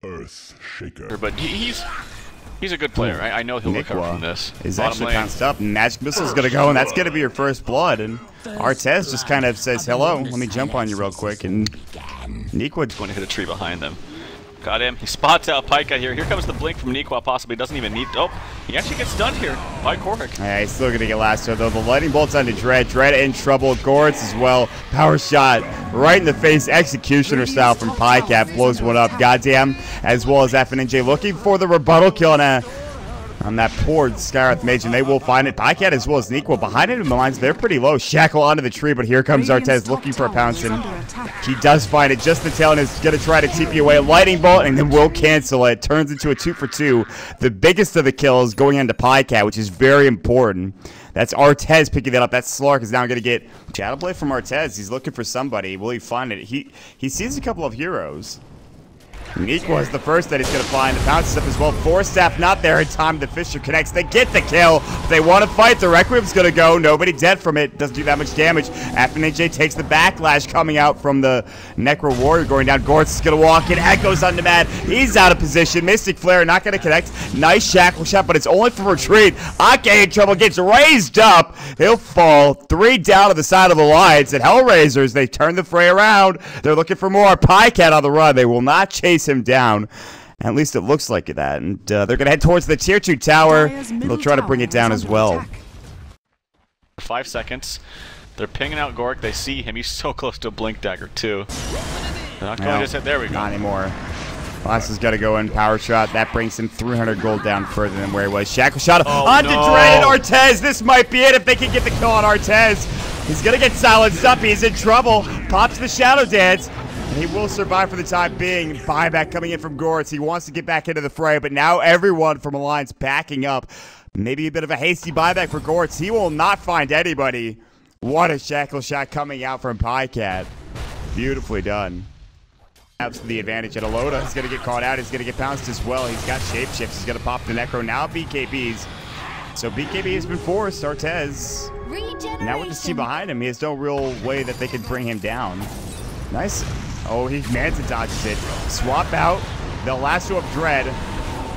Earth Shaker. But he's a good player. I know he'll recover from this. Is actually pounced up. Magic Missile's gonna go, and that's gonna be your first blood. And Artez just kind of says, "Hello, let me jump on you real quick." And Nequa's going to hit a tree behind them. Got him. He spots out Pike out here. Here comes the blink from Nequa. Possibly doesn't even need. Oh, he actually gets stunned here by Korik. Yeah, he's still gonna get lassoed though. The lightning bolt's onto Dread. Dread in trouble. Goritz as well. Power shot right in the face. Executioner style from Pycat blows one up. Goddamn, as well as FNJ looking for the rebuttal kill on that poor Skywrath Mage, and they will find it. Pycat as well as Nequa behind it in the lines. They're pretty low. Shackle onto the tree, but here comes Artez looking for a pounce, and he does find it just the tail and is going to try to TP away. Lightning bolt, and then will cancel it. Turns into a 2 for 2. The biggest of the kills going into Pycat, which is very important. That's Artez picking that up. That Slark is now going to get shadow play from Artez. He's looking for somebody. Will he find it? He sees a couple of heroes. Nequa is the first that he's going to find. The pounces up as well. Force Staff not there in time. The Fisher connects. They get the kill. If they want to fight, the Requiem's going to go. Nobody dead from it. Doesn't do that much damage. FNJ takes the backlash coming out from the Necro Warrior going down. Goritz is going to walk in. Echoes on Mad. He's out of position. Mystic Flare not going to connect. Nice shackle shot, but it's only for retreat. Ake in trouble. Gets raised up. He'll fall. 3 down to the side of the lines. And Hellraisers, they turn the fray around. They're looking for more. Pycat on the run. They will not chase him down. At least it looks like that. And they're going to head towards the tier 2 tower. They'll try to bring it down as well. 5 seconds. They're pinging out Gork. They see him. He's so close to a Blink Dagger, too. They're not going to just hit. There we go. Not anymore. Lasso's got to go in. Power shot. That brings him 300 gold down further than where he was. Shackle shot onto Dread Artez. This might be it if they can get the kill on Artez. He's going to get silenced up. He's in trouble. Pops the Shadow Dance. He will survive for the time being. Buyback coming in from Goritz. He wants to get back into the fray, but now everyone from Alliance backing up. Maybe a bit of a hasty buyback for Goritz. He will not find anybody. What a shackle shot coming out from Pycat. Beautifully done. Has the advantage at Aloda. He's going to get caught out. He's going to get pounced as well. He's got shapeshifts. He's going to pop the Necro. Now BKBs. So BKB has been forced. Artez. Now with this team behind him, he has no real way that they can bring him down. Nice. Oh, he Manta dodges it. Swap out. They'll lasso up Dread.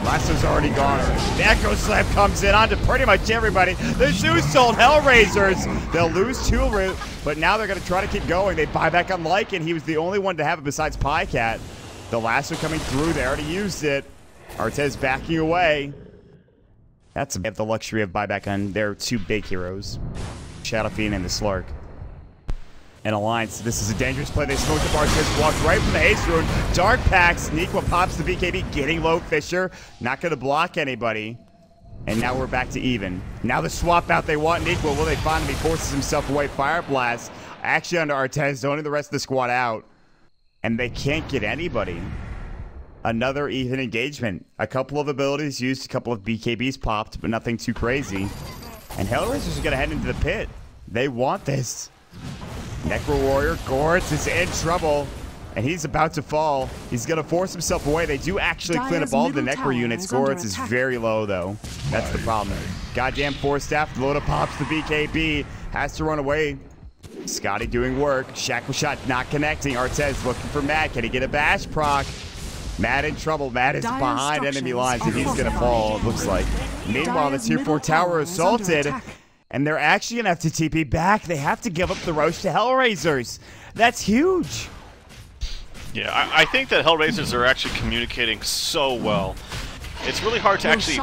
Lasso's already gone. The Echo Slam comes in onto pretty much everybody. The Zeus sold Hellraisers. They'll lose 2, but now they're going to try to keep going. They buy back on Lycan. He was the only one to have it besides Pycat. The lasso coming through. They already used it. Artez backing away. That's the luxury of buyback on their 2 big heroes. Shadow Fiend and the Slark. And Alliance, this is a dangerous play. They smoked the Artez, walked right from the Haste Rune. Dark Packs, Nequa pops the BKB, getting low. Fisher, not going to block anybody. And now we're back to even. Now the swap out they want Nequa. Will they find him? He forces himself away. Fire Blast. Action under Artez, zoning the rest of the squad out. And they can't get anybody. Another even engagement. A couple of abilities used, a couple of BKBs popped, but nothing too crazy. And Hellraisers are going to head into the pit. They want this. Necro Warrior, Goritz is in trouble, and he's about to fall. He's going to force himself away. They do actually clean up all the Necro units. Goritz is very low, though. That's the problem. Goddamn Force Staff. Loda pops the BKB. Has to run away. Scotty doing work. Shackle shot not connecting. Artez looking for Mad. Can he get a bash proc? Mad in trouble. Mad is behind enemy lines, and he's going to fall, it looks like. Meanwhile, the tier 4 tower assaulted. And they're actually going to have to TP back. They have to give up the Roche to Hellraisers. That's huge. Yeah, I think that Hellraisers are actually communicating so well. It's really hard to actually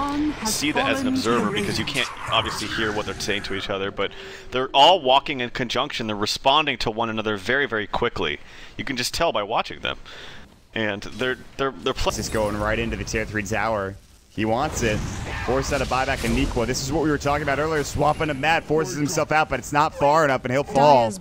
see that as an observer because you can't obviously hear what they're saying to each other, but they're all walking in conjunction. They're responding to one another very, very quickly. You can just tell by watching them. And they're just going right into the tier 3 tower. He wants it. Forced out a buyback and Nequa. This is what we were talking about earlier. Swapping to Matt. Forces himself out, but it's not far enough, and he'll fall.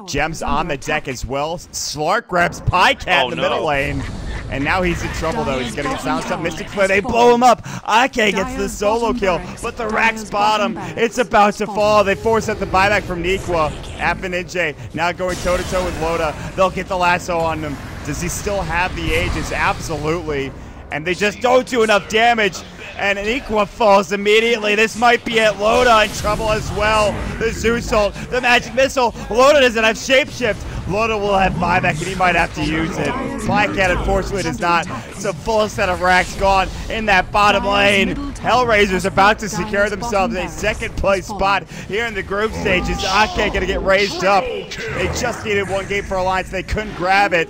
Gems on the deck as well. Slark grabs Pycat in the middle lane. And now he's in trouble, though. He's going to get silenced up. Mystic Flare. They blow him up. Ake gets the solo kill, but the Rack's bottom. It's about to fall. They force out the buyback from Nequa. FNJ now going toe-to-toe with Loda. They'll get the lasso on him. Does he still have the ages? Absolutely. And they just don't do enough damage. and an Equa falls immediately. This might be it. Loda in trouble as well. The Zeus ult, the magic missile. Loda doesn't have shapeshift. Loda will have buyback, and he might have to use it. Flycat, unfortunately, does not. It's a full set of racks gone in that bottom lane. Hellraiser's about to secure themselves a second-place spot here in the group stages. Ake gonna get raised up. They just needed one game for Alliance. They couldn't grab it.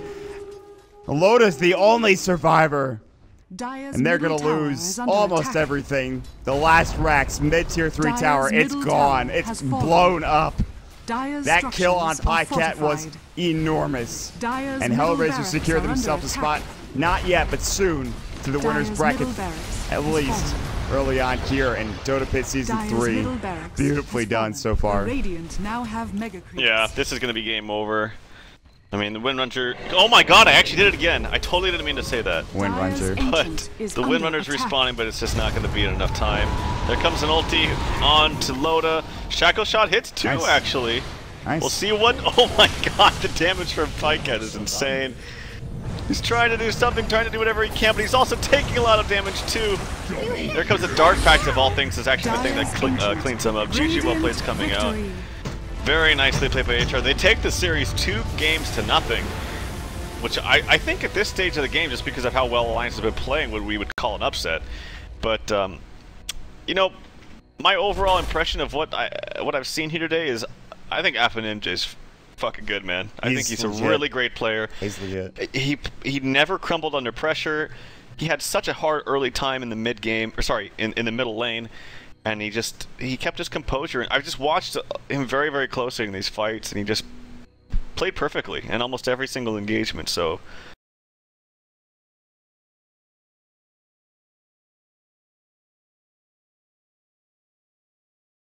Loda's the only survivor. And they're going to lose almost everything. The last racks, mid-tier 3 tower, it's gone. It's blown up. That kill on Pycat was enormous. And Hellraiser secured themselves a spot, not yet, but soon, to the winner's bracket, at least early on here in Dota Pit Season 3. Beautifully done so far. Yeah, this is going to be game over. I mean, the Windrunner... Oh my god, I actually did it again. I totally didn't mean to say that. Windrunner. But the Windrunner's respawning, but it's just not going to be in enough time. There comes an ulti on to Loda. Shackle shot hits too, actually. Nice. We'll see what... Oh my god, the damage from Pycat is insane. He's trying to do something, trying to do whatever he can, but he's also taking a lot of damage too. There comes the Dark Pact of all things is actually the thing that cleans him up. GG well played's coming out. Very nicely played by HR. They take the series 2 games to nothing, which I think at this stage of the game, just because of how well Alliance has been playing, we would call an upset. But you know, my overall impression of what I've seen here today is, I think Appa Ninja is fucking good, man. I think he's a really great player. He's legit. He never crumbled under pressure. He had such a hard early time in the mid game, or sorry, in the middle lane. And he kept his composure. And I've just watched him very, very closely in these fights, and he just played perfectly in almost every single engagement. So